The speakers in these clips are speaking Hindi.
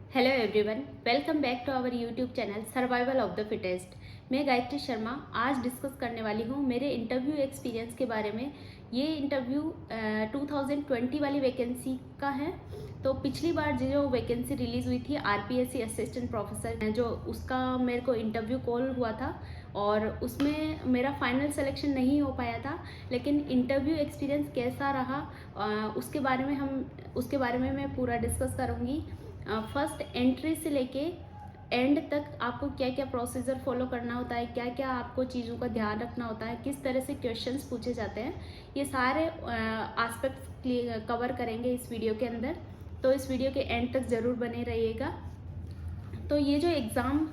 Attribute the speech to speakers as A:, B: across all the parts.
A: Hello everyone, welcome back to our YouTube channel survival of the fittest. मैं गायत्री शर्मा आज डिस्कस करने वाली हूँ मेरे इंटरव्यू एक्सपीरियंस के बारे में। ये इंटरव्यू 2020 वाली वैकेंसी का है। तो पिछली बार जो वैकेंसी रिलीज़ हुई थी आरपीएससी असिस्टेंट प्रोफेसर, जो उसका मेरे को इंटरव्यू कॉल हुआ था और उसमें मेरा फाइनल सिलेक्शन नहीं हो पाया था। लेकिन इंटरव्यू एक्सपीरियंस कैसा रहा उसके बारे में मैं पूरा डिस्कस करूँगी। फर्स्ट एंट्री से लेके एंड तक आपको क्या क्या प्रोसीजर फॉलो करना होता है, क्या क्या आपको चीज़ों का ध्यान रखना होता है, किस तरह से क्वेश्चंस पूछे जाते हैं, ये सारे एस्पेक्ट्स कवर करेंगे इस वीडियो के अंदर। तो इस वीडियो के एंड तक ज़रूर बने रहिएगा। तो ये जो एग्ज़ाम,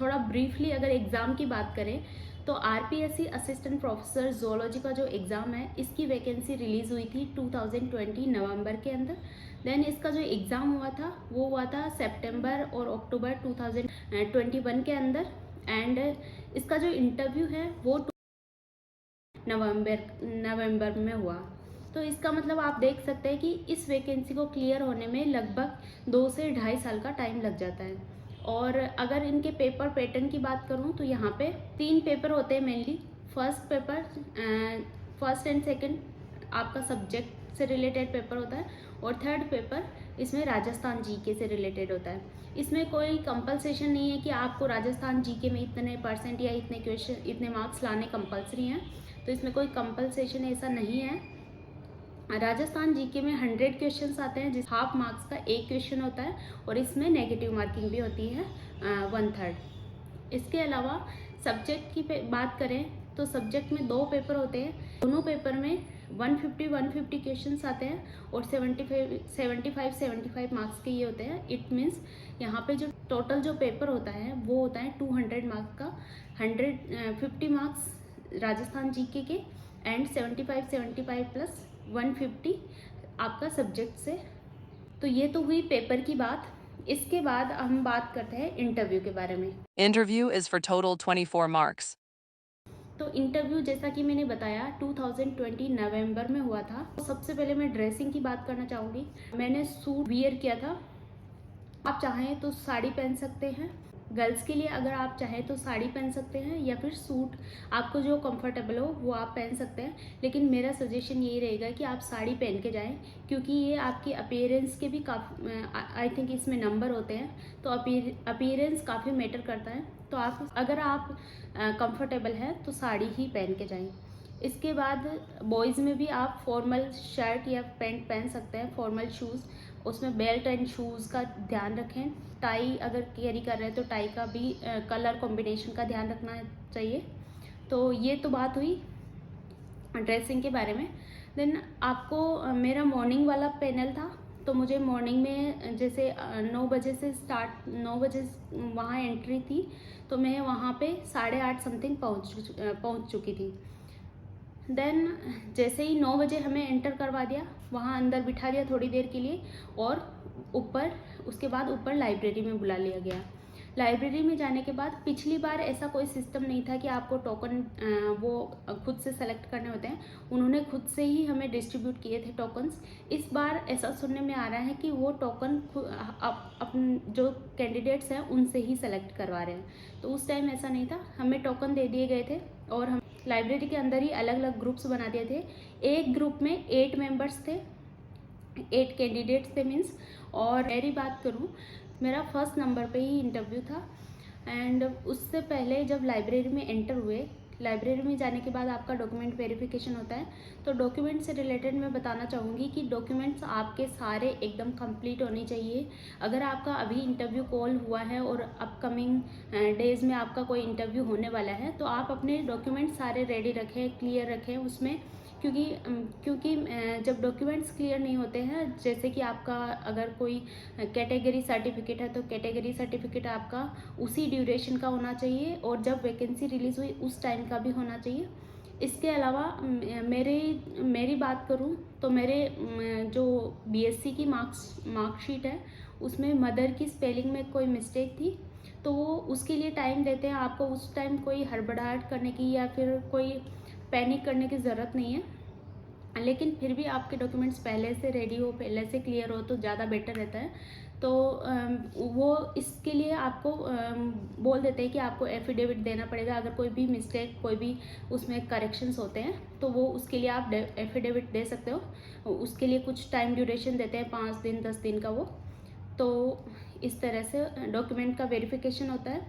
A: थोड़ा ब्रीफली अगर एग्ज़ाम की बात करें तो आरपीएससी असिस्टेंट प्रोफेसर जोलॉजी का जो एग्ज़ाम है, इसकी वैकेंसी रिलीज़ हुई थी 2020 नवंबर के अंदर। देन इसका जो एग्ज़ाम हुआ था वो हुआ था सितंबर और अक्टूबर 2021 के अंदर। एंड इसका जो इंटरव्यू है वो नवंबर में हुआ। तो इसका मतलब आप देख सकते हैं कि इस वैकेंसी को क्लियर होने में लगभग 2 से 2.5 साल का टाइम लग जाता है। और अगर इनके पेपर पैटर्न की बात करूं तो यहाँ पे 3 पेपर होते हैं मेनली। फर्स्ट एंड सेकंड आपका सब्जेक्ट से रिलेटेड पेपर होता है और थर्ड पेपर इसमें राजस्थान जीके से रिलेटेड होता है। इसमें कोई कंपलसेशन नहीं है कि आपको राजस्थान जीके में इतने परसेंट या इतने मार्क्स लाने कंपलसरी हैं। तो इसमें कोई कंपलसेशन ऐसा नहीं है। राजस्थान जीके में 100 क्वेश्चंस आते हैं, जिस हाफ मार्क्स का एक क्वेश्चन होता है और इसमें नेगेटिव मार्किंग भी होती है 1/3। इसके अलावा सब्जेक्ट की बात करें तो सब्जेक्ट में 2 पेपर होते हैं। दोनों पेपर में 150 क्वेश्चंस आते हैं और 75 मार्क्स के ये होते हैं। इट मीन्स यहाँ पे जो टोटल जो पेपर होता है वो होता है 200 मार्क्स का। 150 मार्क्स राजस्थान जीके के एंड 75 प्लस 150 आपका सब्जेक्ट से। तो ये तो हुई पेपर की बात। इसके बाद हम बात करते हैं इंटरव्यू के बारे में।
B: Interview is for total 24 marks.
A: तो इंटरव्यू जैसा कि मैंने बताया 2020 नवंबर में हुआ था। तो सबसे पहले मैं ड्रेसिंग की बात करना चाहूँगी। मैंने सूट वियर किया था। आप चाहें तो साड़ी पहन सकते हैं। गर्ल्स के लिए अगर आप चाहें तो साड़ी पहन सकते हैं या फिर सूट, आपको जो कंफर्टेबल हो वो आप पहन सकते हैं। लेकिन मेरा सजेशन यही रहेगा कि आप साड़ी पहन के जाएं, क्योंकि ये आपकी अपीयरेंस के भी काफ़ी, आई थिंक इसमें नंबर होते हैं, तो अपीयरेंस काफ़ी मैटर करता है। तो अगर आप कंफर्टेबल हैं तो साड़ी ही पहन के जाएं। इसके बाद बॉयज़ में भी आप फॉर्मल शर्ट या पैंट पहन सकते हैं, फॉर्मल शूज़, उसमें बेल्ट एंड शूज़ का ध्यान रखें। टाई अगर कैरी कर रहे हैं तो टाई का भी कलर कॉम्बिनेशन का ध्यान रखना चाहिए। तो ये तो बात हुई ड्रेसिंग के बारे में। देन आपको मेरा मॉर्निंग वाला पैनल था, तो मुझे मॉर्निंग में जैसे 9 बजे से स्टार्ट, 9 बजे वहाँ एंट्री थी, तो मैं वहाँ पे 8:30 समथिंग पहुँच चुकी थी। देन जैसे ही 9 बजे हमें एंटर करवा दिया, वहाँ अंदर बिठा दिया थोड़ी देर के लिए और उसके बाद ऊपर लाइब्रेरी में बुला लिया गया। लाइब्रेरी में जाने के बाद पिछली बार ऐसा कोई सिस्टम नहीं था कि आपको टोकन वो खुद से सेलेक्ट करने होते हैं, उन्होंने खुद से ही हमें डिस्ट्रीब्यूट किए थे टोकन्स। इस बार ऐसा सुनने में आ रहा है कि वो टोकन अपन जो कैंडिडेट्स हैं उनसे ही सेलेक्ट करवा रहे हैं। तो उस टाइम ऐसा नहीं था, हमें टोकन दे दिए गए थे और हम लाइब्रेरी के अंदर ही अलग अलग ग्रुप्स बना दिए थे। एक ग्रुप में 8 मेंबर्स थे, 8 कैंडिडेट्स थे मीन्स। और मेरी बात करूँ, मेरा फर्स्ट नंबर पे ही इंटरव्यू था। एंड उससे पहले जब लाइब्रेरी में एंटर हुए, लाइब्रेरी में जाने के बाद आपका डॉक्यूमेंट वेरिफिकेशन होता है। तो डॉक्यूमेंट से रिलेटेड मैं बताना चाहूँगी कि डॉक्यूमेंट्स आपके सारे एकदम कंप्लीट होने चाहिए। अगर आपका अभी इंटरव्यू कॉल हुआ है और अपकमिंग डेज़ में आपका कोई इंटरव्यू होने वाला है, तो आप अपने डॉक्यूमेंट्स सारे रेडी रखें, क्लियर रखें उसमें। क्योंकि जब डॉक्यूमेंट्स क्लियर नहीं होते हैं, जैसे कि आपका अगर कोई कैटेगरी सर्टिफिकेट है तो कैटेगरी सर्टिफिकेट आपका उसी ड्यूरेशन का होना चाहिए और जब वैकेंसी रिलीज़ हुई उस टाइम का भी होना चाहिए। इसके अलावा मेरी बात करूं तो मेरे जो बीएससी की मार्कशीट है उसमें मदर की स्पेलिंग में कोई मिस्टेक थी, तो वो उसके लिए टाइम देते हैं आपको। उस टाइम कोई हड़बड़ाहट करने की या फिर कोई पैनिक करने की ज़रूरत नहीं है। लेकिन फिर भी आपके डॉक्यूमेंट्स पहले से रेडी हो, पहले से क्लियर हो तो ज़्यादा बेटर रहता है। तो वो इसके लिए आपको बोल देते हैं कि आपको एफिडेविट देना पड़ेगा। अगर कोई भी मिस्टेक, कोई भी उसमें करेक्शंस होते हैं तो वो उसके लिए आप एफिडेविट दे सकते हो। उसके लिए कुछ टाइम ड्यूरेशन देते हैं, 5 दिन 10 दिन का वो। तो इस तरह से डॉक्यूमेंट का वेरिफिकेशन होता है।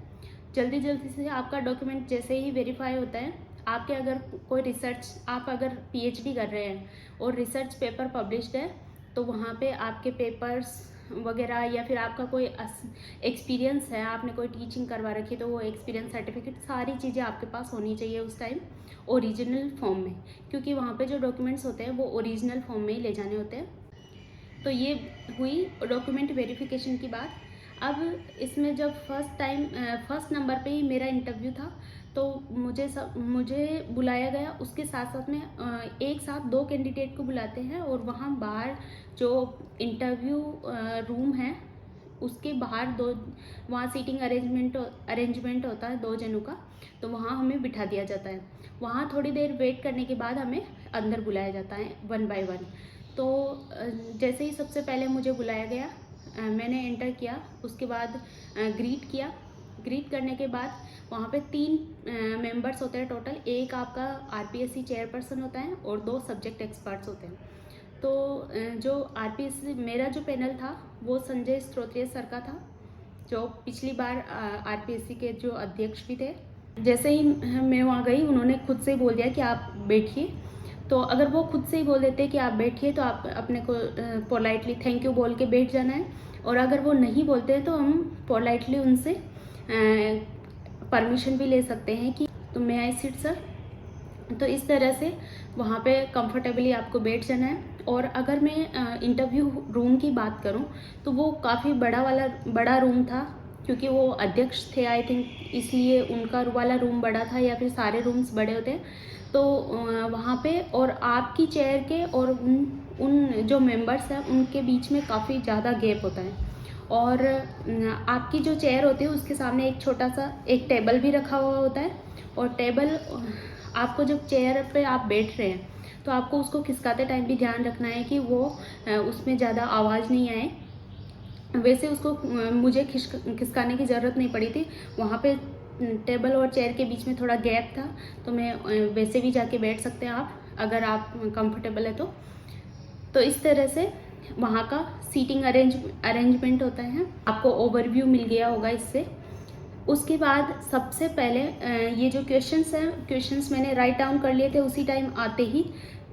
A: जल्दी जल्दी से आपका डॉक्यूमेंट जैसे ही वेरीफाई होता है, आपके अगर कोई रिसर्च, आप अगर पीएचडी कर रहे हैं और रिसर्च पेपर पब्लिश्ड है तो वहाँ पे आपके पेपर्स वगैरह या फिर आपका कोई एक्सपीरियंस है, आपने कोई टीचिंग करवा रखी तो वो एक्सपीरियंस सर्टिफिकेट, सारी चीज़ें आपके पास होनी चाहिए उस टाइम ओरिजिनल फॉर्म में, क्योंकि वहाँ पे जो डॉक्यूमेंट्स होते हैं वो ओरिजिनल फॉर्म में ही ले जाने होते हैं। तो ये हुई डॉक्यूमेंट वेरिफिकेशन की बात। अब इसमें जब फर्स्ट नंबर पे ही मेरा इंटरव्यू था तो मुझे बुलाया गया। उसके साथ साथ में एक साथ 2 कैंडिडेट को बुलाते हैं और वहाँ बाहर जो इंटरव्यू रूम है उसके बाहर वहाँ सीटिंग अरेंजमेंट होता है 2 जनों का, तो वहाँ हमें बिठा दिया जाता है। वहाँ थोड़ी देर वेट करने के बाद हमें अंदर बुलाया जाता है 1 बाय 1। तो जैसे ही सबसे पहले मुझे बुलाया गया, मैंने एंटर किया। उसके बाद ग्रीट किया। ग्रीट करने के बाद वहाँ पे 3 मेंबर्स होते हैं टोटल। एक आपका आरपीएससी चेयरपर्सन होता है और 2 सब्जेक्ट एक्सपर्ट्स होते हैं। तो जो आरपीएससी, मेरा जो पैनल था वो संजय स्त्रोत्रिय सर का था, जो पिछली बार आरपीएससी के जो अध्यक्ष भी थे। जैसे ही मैं वहाँ गई, उन्होंने खुद से बोल दिया कि आप बैठिए। तो अगर वो खुद से ही बोल देते कि आप बैठिए तो आप अपने को पोलाइटली थैंक यू बोल के बैठ जाना है, और अगर वो नहीं बोलते हैं तो हम पोलाइटली उनसे परमिशन भी ले सकते हैं कि तो मे आई सिट सर। तो इस तरह से वहाँ पे कंफर्टेबली आपको बैठ जाना है। और अगर मैं इंटरव्यू रूम की बात करूँ तो वो काफ़ी बड़ा रूम था, क्योंकि वो अध्यक्ष थे आई थिंक, इसलिए उनका वाला रूम बड़ा था, या फिर सारे रूम्स बड़े होते हैं। तो वहाँ पे और आपकी चेयर के और उन जो मेंबर्स हैं उनके बीच में काफ़ी ज़्यादा गैप होता है। और आपकी जो चेयर होती है उसके सामने एक छोटा सा एक टेबल भी रखा हुआ होता है। और टेबल, आपको जब चेयर पे आप बैठ रहे हैं तो आपको उसको खिसकाते टाइम भी ध्यान रखना है कि वो उसमें ज़्यादा आवाज़ नहीं आए। वैसे उसको मुझे खिसकाने की ज़रूरत नहीं पड़ी थी। वहाँ पे टेबल और चेयर के बीच में थोड़ा गैप था, तो मैं वैसे भी जाके बैठ सकते हैं आप, अगर आप कंफर्टेबल है तो इस तरह से वहाँ का सीटिंग अरेंजमेंट होता है। आपको ओवरव्यू मिल गया होगा इससे। उसके बाद सबसे पहले ये जो क्वेश्चंस मैंने राइट डाउन कर लिए थे उसी टाइम आते ही,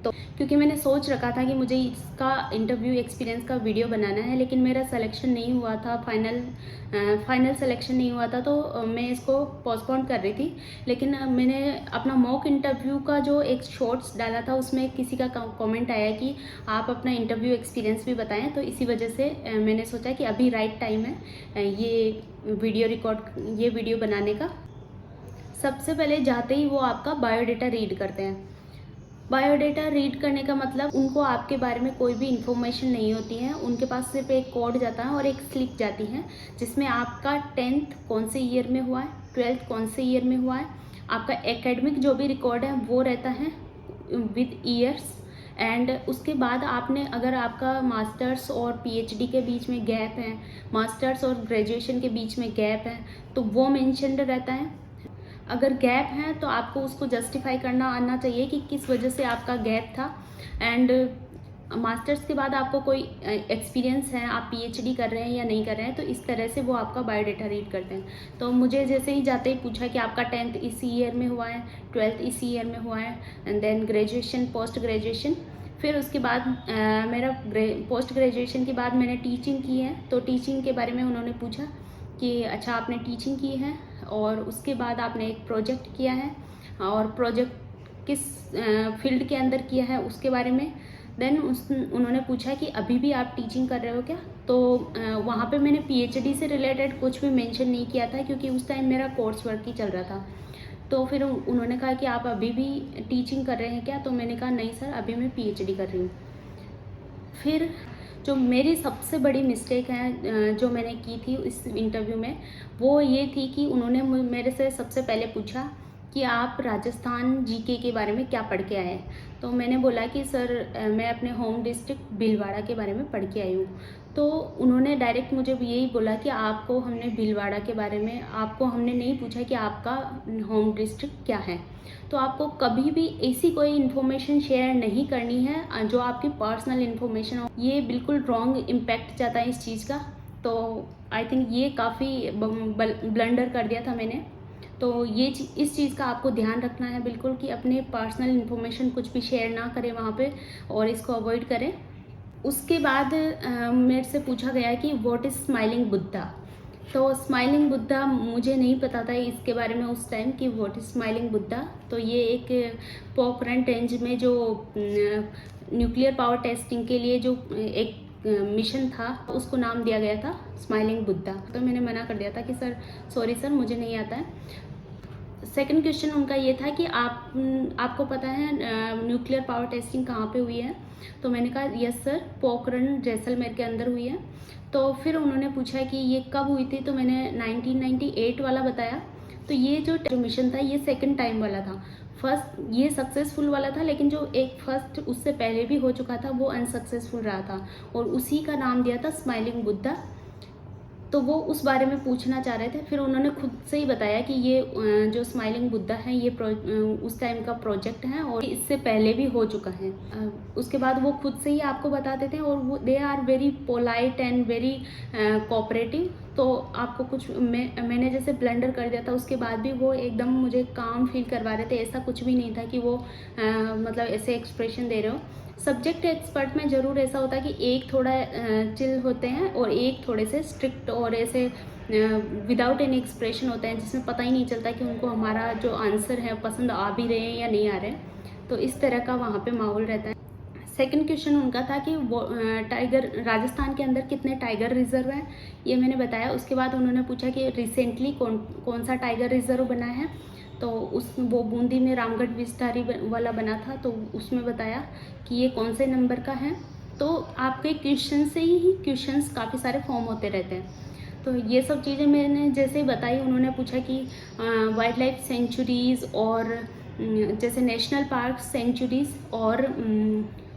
A: तो क्योंकि मैंने सोच रखा था कि मुझे इसका इंटरव्यू एक्सपीरियंस का वीडियो बनाना है, लेकिन मेरा सिलेक्शन नहीं हुआ था, फाइनल सिलेक्शन नहीं हुआ था, तो मैं इसको पोस्टपोन कर रही थी। लेकिन मैंने अपना मॉक इंटरव्यू का जो एक शॉर्ट्स डाला था उसमें किसी का कमेंट आया कि आप अपना इंटरव्यू एक्सपीरियंस भी बताएं, तो इसी वजह से मैंने सोचा कि अभी राइट टाइम है ये वीडियो बनाने का। सबसे पहले जाते ही वो आपका बायोडाटा रीड करते हैं। बायोडाटा रीड करने का मतलब उनको आपके बारे में कोई भी इंफॉर्मेशन नहीं होती है, उनके पास सिर्फ एक कोड जाता है और एक स्लिप जाती है जिसमें आपका 10th कौन से ईयर में हुआ है, 12th कौन से ईयर में हुआ है, आपका एकेडमिक जो भी रिकॉर्ड है वो रहता है विद ईयर्स। एंड उसके बाद आपने, अगर आपका मास्टर्स और पीएचडी के बीच में गैप है, मास्टर्स और ग्रेजुएशन के बीच में गैप है, तो वो मेंशन्ड रहता है। अगर गैप है तो आपको उसको जस्टिफाई करना आना चाहिए कि किस वजह से आपका गैप था। एंड मास्टर्स के बाद आपको कोई एक्सपीरियंस है, आप पीएचडी कर रहे हैं या नहीं कर रहे हैं, तो इस तरह से वो आपका बायोडाटा रीड करते हैं। तो मुझे जैसे ही जाते ही पूछा कि आपका 10th इसी ईयर में हुआ है, 12th इसी ईयर में हुआ है, and then graduation, post graduation. फिर उसके बाद मेरा पोस्ट ग्रेजुएशन के बाद मैंने टीचिंग की है, तो टीचिंग के बारे में उन्होंने पूछा कि अच्छा आपने टीचिंग की है और उसके बाद आपने एक प्रोजेक्ट किया है, और प्रोजेक्ट किस फील्ड के अंदर किया है उसके बारे में। देन उन्होंने पूछा कि अभी भी आप टीचिंग कर रहे हो क्या, तो वहाँ पे मैंने पीएचडी से रिलेटेड कुछ भी मेंशन नहीं किया था, क्योंकि उस टाइम मेरा कोर्स वर्क ही चल रहा था। तो फिर उन्होंने कहा कि आप अभी भी टीचिंग कर रहे हैं क्या, तो मैंने कहा नहीं सर, अभी मैं पीएचडी कर रही हूँ। फिर जो मेरी सबसे बड़ी मिस्टेक है जो मैंने की थी इस इंटरव्यू में, वो ये थी कि उन्होंने मेरे से सबसे पहले पूछा कि आप राजस्थान जीके के बारे में क्या पढ़ के आए। तो मैंने बोला कि सर मैं अपने होम डिस्ट्रिक्ट भीलवाड़ा के बारे में पढ़ के आई हूँ। तो उन्होंने डायरेक्ट मुझे यही बोला कि आपको हमने भीलवाड़ा के बारे में आपको हमने नहीं पूछा कि आपका होम डिस्ट्रिक्ट क्या है, तो आपको कभी भी ऐसी कोई इन्फॉर्मेशन शेयर नहीं करनी है जो आपकी पर्सनल इन्फॉर्मेशन हो। ये बिल्कुल रॉन्ग इम्पैक्ट जाता है इस चीज़ का। तो आई थिंक ये काफ़ी ब्लंडर कर दिया था मैंने। तो ये इस चीज़ का आपको ध्यान रखना है बिल्कुल कि अपने पर्सनल इन्फॉर्मेशन कुछ भी शेयर ना करें वहाँ पे, और इसको अवॉइड करें। उसके बाद मेरे से पूछा गया कि व्हाट इज़ स्माइलिंग बुद्धा। तो स्माइलिंग बुद्धा मुझे नहीं पता था इसके बारे में उस टाइम कि व्हाट इज़ स्माइलिंग बुद्धा। तो ये एक पोखरण रेंज में जो न्यूक्लियर पावर टेस्टिंग के लिए जो एक मिशन था उसको नाम दिया गया था स्माइलिंग बुद्धा। तो मैंने मना कर दिया था कि सर सॉरी सर मुझे नहीं आता है। सेकंड क्वेश्चन उनका ये था कि आपको पता है न्यूक्लियर पावर टेस्टिंग कहाँ पे हुई है। तो मैंने कहा यस सर, पोखरण जैसलमेर के अंदर हुई है। तो फिर उन्होंने पूछा कि ये कब हुई थी, तो मैंने 1998 वाला बताया। तो ये जो मिशन था ये सेकंड टाइम वाला था। फर्स्ट ये सक्सेसफुल वाला था, लेकिन जो एक फर्स्ट उससे पहले भी हो चुका था वो अनसक्सेसफुल रहा था, और उसी का नाम दिया था स्माइलिंग बुद्धा। तो वो उस बारे में पूछना चाह रहे थे। फिर उन्होंने खुद से ही बताया कि ये जो स्माइलिंग बुद्धा है ये उस टाइम का प्रोजेक्ट है और इससे पहले भी हो चुका है। उसके बाद वो खुद से ही आपको बताते थे, और वो they are very polite and very cooperative. तो आपको कुछ मैंने जैसे ब्लंडर कर दिया था उसके बाद भी वो एकदम मुझे काम फील करवा रहे थे। ऐसा कुछ भी नहीं था कि वो मतलब ऐसे एक्सप्रेशन दे रहे हो। सब्जेक्ट एक्सपर्ट में ज़रूर ऐसा होता है कि एक थोड़ा चिल होते हैं और एक थोड़े से स्ट्रिक्ट और ऐसे विदाउट एनी एक्सप्रेशन होते हैं, जिसमें पता ही नहीं चलता कि उनको हमारा जो आंसर है पसंद आ भी रहे हैं या नहीं आ रहे हैं। तो इस तरह का वहाँ पे माहौल रहता है। सेकंड क्वेश्चन उनका था कि वो टाइगर राजस्थान के अंदर कितने टाइगर रिजर्व हैं, ये मैंने बताया। उसके बाद उन्होंने पूछा कि रिसेंटली कौन सा टाइगर रिजर्व बना है। तो वो बूंदी में रामगढ़ विस्तारी वाला बना था, तो उसमें बताया कि ये कौन से नंबर का है। तो आपके क्वेश्चन से ही क्वेश्चंस काफ़ी सारे फॉर्म होते रहते हैं। तो ये सब चीज़ें मैंने जैसे ही बताई। उन्होंने पूछा कि वाइल्ड लाइफ सेंचुरीज़ और जैसे नेशनल पार्क सेंचुरीज़ और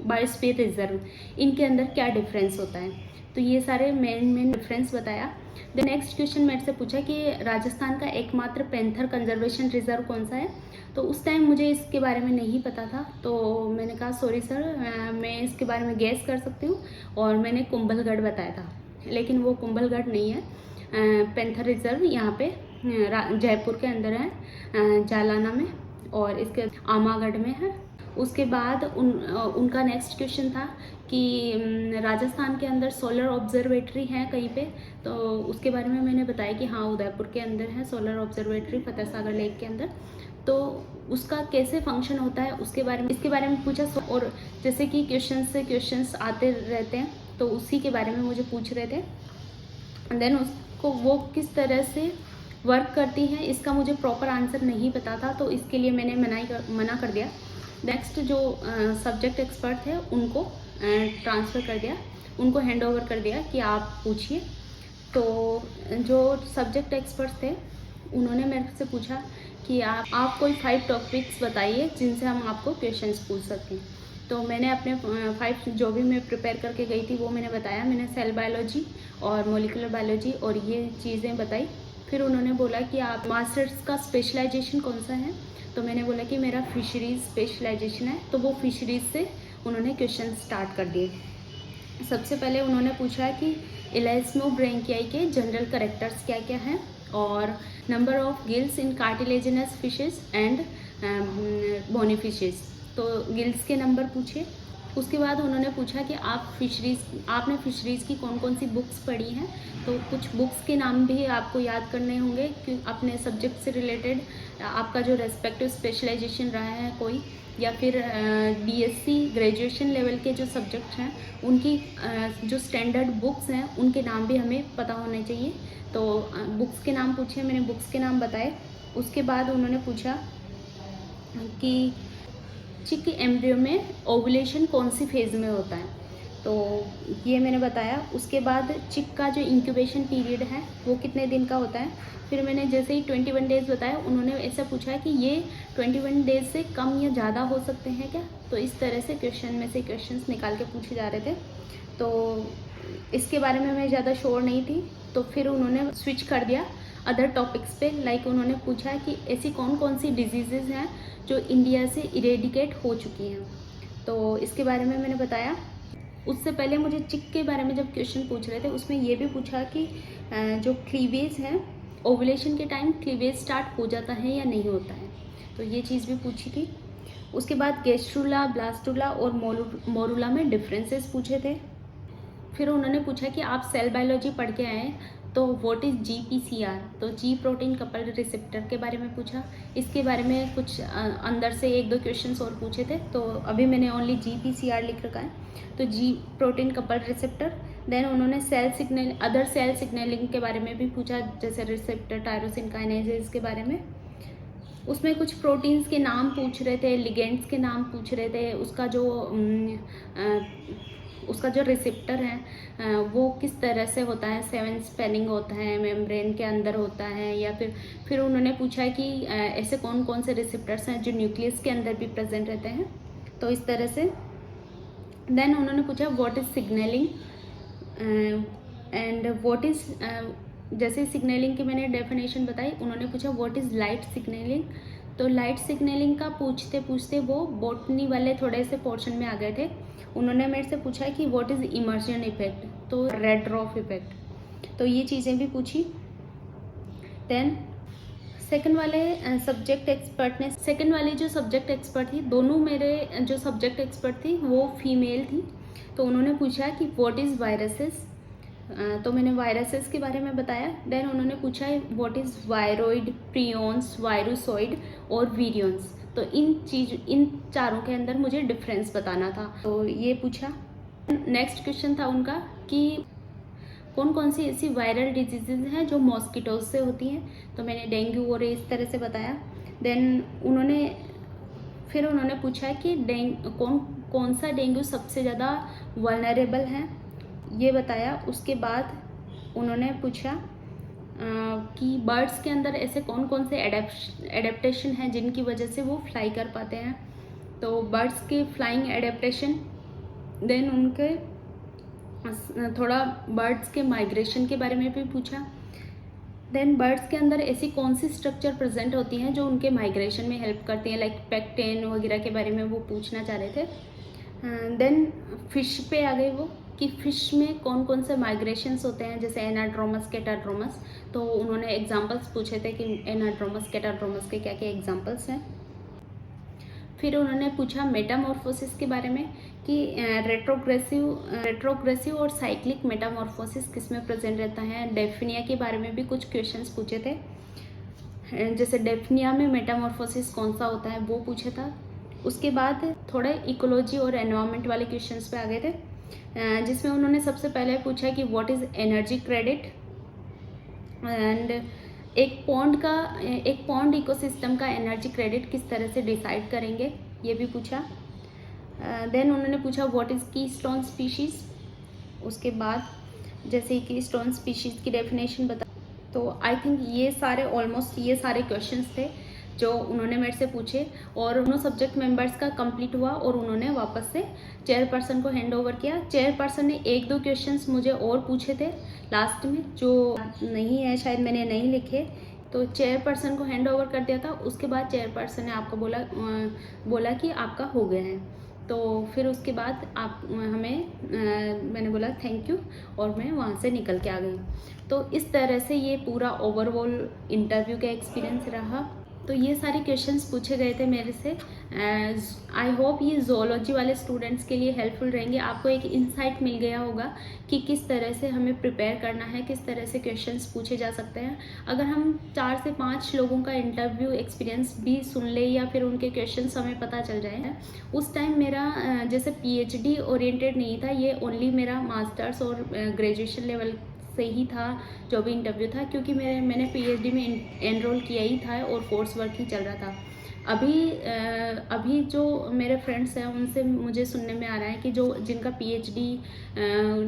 A: बायोस्फीयर रिजर्व, इनके अंदर क्या डिफरेंस होता है। तो ये सारे मेन डिफरेंस बताया। द नेक्स्ट क्वेश्चन मेरे से पूछा कि राजस्थान का एकमात्र पैंथर कंजर्वेशन रिजर्व कौन सा है। तो उस टाइम मुझे इसके बारे में नहीं पता था, तो मैंने कहा सॉरी सर मैं इसके बारे में गैस कर सकती हूँ, और मैंने कुंभलगढ़ बताया था, लेकिन वो कुंभलगढ़ नहीं है। पैंथर रिजर्व यहाँ पे जयपुर के अंदर है, जालाना में, और इसके आमागढ़ में है। उसके बाद उनका नेक्स्ट क्वेश्चन था कि राजस्थान के अंदर सोलर ऑब्जर्वेटरी है कहीं पे। तो उसके बारे में मैंने बताया कि हाँ उदयपुर के अंदर है solar observatory, Fateh Sagar lake के अंदर। तो उसका कैसे फंक्शन होता है उसके बारे में इसके बारे में पूछा। और जैसे कि क्वेश्चन से क्वेश्चंस आते रहते हैं, तो उसी के बारे में मुझे पूछ रहे थे। एंड देन उसको वो किस तरह से वर्क करती है इसका मुझे प्रॉपर आंसर नहीं पता था, तो इसके लिए मैंने मना कर दिया। नेक्स्ट जो सब्जेक्ट एक्सपर्ट थे उनको ट्रांसफ़र कर दिया, उनको हैंड ओवर कर दिया कि आप पूछिए। तो जो सब्जेक्ट एक्सपर्ट थे उन्होंने मेरे से पूछा कि आप कोई 5 टॉपिक्स बताइए जिनसे हम आपको क्वेश्चंस पूछ सकें। तो मैंने अपने 5 जो भी मैं प्रिपेयर करके गई थी वो मैंने बताया। मैंने सेल बायोलॉजी और मोलिकुलर बायोलॉजी और ये चीज़ें बताई। फिर उन्होंने बोला कि आप मास्टर्स का स्पेशलाइजेशन कौन सा है। तो मैंने बोला कि मेरा फिशरीज़ स्पेशलाइजेशन है। तो वो फिशरीज़ से उन्होंने क्वेश्चन स्टार्ट कर दिए। सबसे पहले उन्होंने पूछा कि इलास्मोब्रेंकियाई के जनरल कैरेक्टर्स क्या क्या हैं, और number of gills in cartilaginous fishes and bony fishes. तो गिल्स के नंबर पूछे। उसके बाद उन्होंने पूछा कि आपने फिशरीज़ की कौन कौन सी बुक्स पढ़ी हैं। तो कुछ बुक्स के नाम भी आपको याद करने होंगे कि अपने सब्जेक्ट से रिलेटेड आपका जो रेस्पेक्टिव स्पेशलाइजेशन रहा है कोई, या फिर बीएससी ग्रेजुएशन लेवल के जो सब्जेक्ट हैं उनकी जो स्टैंडर्ड बुक्स हैं उनके नाम भी हमें पता होने चाहिए। तो बुक्स के नाम पूछे, मैंने बुक्स के नाम बताए। उसके बाद उन्होंने पूछा कि चिक एम्ब्रियो में ओवुलेशन कौन सी फेज़ में होता है। तो ये मैंने बताया। उसके बाद चिक का जो इंक्यूबेशन पीरियड है वो कितने दिन का होता है। फिर मैंने जैसे ही 21 डेज़ बताया, उन्होंने ऐसा पूछा कि ये 21 डेज़ से कम या ज़्यादा हो सकते हैं क्या। तो इस तरह से क्वेश्चन में से क्वेश्चंस निकाल के पूछे जा रहे थे। तो इसके बारे में मैं ज़्यादा श्योर नहीं थी, तो फिर उन्होंने स्विच कर दिया अदर टॉपिक्स पे। लाइक उन्होंने पूछा कि ऐसी कौन कौन सी डिजीज़ेज़ हैं जो इंडिया से इरेडिकेट हो चुकी हैं, तो इसके बारे में मैंने बताया। उससे पहले मुझे चिक के बारे में जब क्वेश्चन पूछ रहे थे, उसमें ये भी पूछा कि जो क्लीवेज है, ओवुलेशन के टाइम क्लीवेज स्टार्ट हो जाता है या नहीं होता है, तो ये चीज़ भी पूछी थी। उसके बाद गैस्ट्रुला, ब्लास्टुला और मोरुला में डिफरेंसेस पूछे थे। फिर उन्होंने पूछा कि आप सेल बायोलॉजी पढ़ के आए, तो व्हाट इज़ GPCR, तो जी प्रोटीन कपल्ड रिसेप्टर के बारे में पूछा। इसके बारे में कुछ अंदर से 1-2 क्वेश्चंस और पूछे थे, तो अभी मैंने ओनली GPCR लिख रखा है, तो G protein coupled receptor. Then उन्होंने अदर सेल सिग्नलिंग के बारे में भी पूछा, जैसे रिसेप्टर, टायरोसिन काइनेजेज के बारे में। उसमें कुछ प्रोटीन्स के नाम पूछ रहे थे, लिगेंड्स के नाम पूछ रहे थे, उसका जो रिसेप्टर है वो किस तरह से होता है, 7 स्पेनिंग होता है, मेम्ब्रेन के अंदर होता है, या फिर उन्होंने पूछा कि ऐसे कौन कौन से रिसेप्टर्स हैं जो न्यूक्लियस के अंदर भी प्रेजेंट रहते हैं, तो इस तरह से। देन उन्होंने पूछा what is signalling and what is, जैसे सिग्नलिंग की मैंने डेफिनेशन बताई, उन्होंने पूछा व्हाट इज़ लाइट सिग्नलिंग। तो लाइट सिग्नलिंग का पूछते पूछते वो बॉटनी वाले थोड़े से पोर्शन में आ गए थे। उन्होंने मेरे से पूछा कि व्हाट इज़ इमर्जन इफेक्ट, तो रेड ड्रॉप इफेक्ट, तो ये चीज़ें भी पूछी। देन सेकंड वाले सब्जेक्ट एक्सपर्ट थी, दोनों मेरे जो सब्जेक्ट एक्सपर्ट थी वो फीमेल थी, तो उन्होंने पूछा कि व्हाट इज़ वायरसेस, तो मैंने वायरसेस के बारे में बताया। देन उन्होंने पूछा व्हाट इज़ वायरोइड, प्रियॉन्स, वायरोसॉइड और वीरियंस, तो इन चारों के अंदर मुझे डिफरेंस बताना था, तो ये पूछा। नेक्स्ट क्वेश्चन था उनका कि कौन कौन सी ऐसी वायरल डिजीजेज हैं जो मॉस्किटोज से होती हैं, तो मैंने डेंगू और इस तरह से बताया। देन उन्होंने पूछा कि कौन सा डेंगू सबसे ज़्यादा वल्नरेबल है, ये बताया। उसके बाद उन्होंने पूछा कि बर्ड्स के अंदर ऐसे कौन कौन से एडेप्टेशन हैं जिनकी वजह से वो फ्लाई कर पाते हैं, तो बर्ड्स के फ्लाइंग एडेप्टेशन। देन उनके थोड़ा बर्ड्स के माइग्रेशन के बारे में भी पूछा। देन बर्ड्स के अंदर ऐसी कौन सी स्ट्रक्चर प्रेजेंट होती हैं जो उनके माइग्रेशन में हेल्प करती हैं, लाइक पेक्टेन वगैरह के बारे में वो पूछना चाह रहे थे। देन फिश पे आ गए वो कि फ़िश में कौन कौन से माइग्रेशंस होते हैं, जैसे एनाड्रोमस, कैटाड्रोमस, तो उन्होंने एग्जांपल्स पूछे थे कि एनाड्रोमस, कैटाड्रोमस के क्या क्या एग्जांपल्स हैं। फिर उन्होंने पूछा मेटामॉर्फोसिस के बारे में कि रेट्रोग्रेसिव और साइक्लिक मेटामॉर्फोसिस किस में प्रेजेंट रहता है। डेफिनिया के बारे में भी कुछ क्वेश्चंस पूछे थे, जैसे डेफिनिया में मेटामॉर्फोसिस कौन सा होता है वो पूछा था। उसके बाद थोड़े इकोलॉजी और एनवायरनमेंट वाले क्वेश्चंस पे आ गए थे, जिसमें उन्होंने सबसे पहले पूछा कि what is energy credit, and एक पॉन्ड इकोसिस्टम का एनर्जी क्रेडिट किस तरह से डिसाइड करेंगे, ये भी पूछा। देन उन्होंने पूछा व्हाट इज़ कीस्टोन स्पीशीज़। उसके बाद जैसे कीस्टोन स्पीशीज़ की डेफिनेशन बता, तो आई थिंक ये सारे क्वेश्चंस थे जो उन्होंने मेरे से पूछे, और उन्होंने सब्जेक्ट मेंबर्स का कंप्लीट हुआ और उन्होंने वापस से चेयरपर्सन को हैंड ओवर किया। चेयरपर्सन ने 1-2 क्वेश्चंस मुझे और पूछे थे लास्ट में, जो नहीं है, शायद मैंने नहीं लिखे, तो चेयरपर्सन को हैंड ओवर कर दिया था। उसके बाद चेयरपर्सन ने आपको बोला कि आपका हो गया है, तो फिर उसके बाद मैंने बोला थैंक यू, और मैं वहाँ से निकल के आ गई। तो इस तरह से ये पूरा ओवरऑल इंटरव्यू का एक्सपीरियंस रहा। तो ये सारे क्वेश्चंस पूछे गए थे मेरे से। आई होप ये जोलॉजी वाले स्टूडेंट्स के लिए हेल्पफुल रहेंगे। आपको एक इंसाइट मिल गया होगा कि किस तरह से हमें प्रिपेयर करना है, किस तरह से क्वेश्चंस पूछे जा सकते हैं। अगर हम 4 से 5 लोगों का इंटरव्यू एक्सपीरियंस भी सुन ले या फिर उनके क्वेश्चंस हमें पता चल जाए, उस टाइम मेरा जैसे PhD ओरिएंटेड नहीं था, ये ओनली मेरा मास्टर्स और ग्रेजुएशन लेवल से ही था जो भी इंटरव्यू था, क्योंकि मैंने PhD में एनरोल किया ही था और कोर्स वर्क ही चल रहा था। अभी जो मेरे फ्रेंड्स हैं उनसे मुझे सुनने में आ रहा है कि जिनका PhD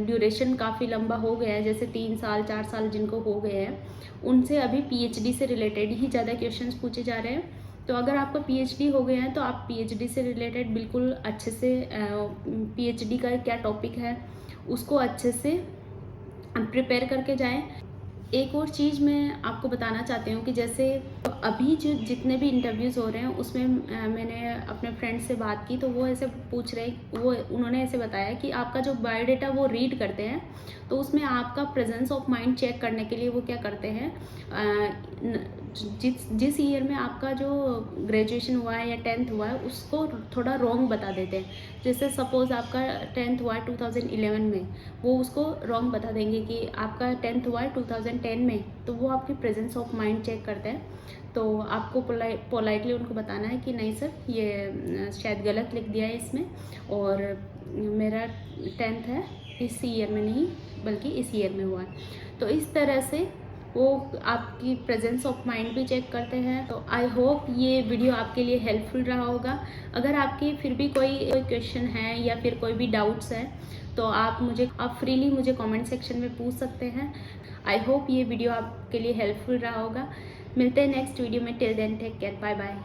A: ड्यूरेशन काफ़ी लंबा हो गया है, जैसे 3 साल 4 साल जिनको हो गए हैं, उनसे अभी PhD से रिलेटेड ही ज़्यादा क्वेश्चंस पूछे जा रहे हैं। तो अगर आपका PhD हो गया है तो आप PhD से रिलेटेड बिल्कुल अच्छे से PhD का क्या टॉपिक है उसको अच्छे से प्रिपेयर करके जाएं। एक और चीज़ मैं आपको बताना चाहती हूँ कि जैसे अभी जो जितने भी इंटरव्यूज़ हो रहे हैं उसमें मैंने अपने फ्रेंड से बात की, तो वो ऐसे पूछ रहे, उन्होंने ऐसे बताया कि आपका जो बायोडाटा वो रीड करते हैं, तो उसमें आपका प्रेजेंस ऑफ माइंड चेक करने के लिए वो क्या करते हैं, जिस ईयर में आपका जो ग्रेजुएशन हुआ है या 10th हुआ है उसको थोड़ा रॉन्ग बता देते हैं। जैसे सपोज़ आपका 10th हुआ है 2011 में, वो उसको रॉन्ग बता देंगे कि आपका 10th हुआ है 2010 में, तो वो आपकी प्रेजेंस ऑफ माइंड चेक करते हैं। तो आपको पोलाइटली उनको बताना है कि नहीं सर, ये शायद गलत लिख दिया है इसमें, और मेरा 10th है इस ईयर में नहीं बल्कि इस ईयर में हुआ है। तो इस तरह से वो आपकी प्रेजेंस ऑफ माइंड भी चेक करते हैं। तो आई होप ये वीडियो आपके लिए हेल्पफुल रहा होगा। अगर आपकी फिर भी कोई क्वेश्चन है या फिर कोई भी डाउट्स है तो आप फ्रीली मुझे कमेंट सेक्शन में पूछ सकते हैं। आई होप ये वीडियो आपके लिए हेल्पफुल रहा होगा। मिलते हैं नेक्स्ट वीडियो में। Till then take care, bye bye.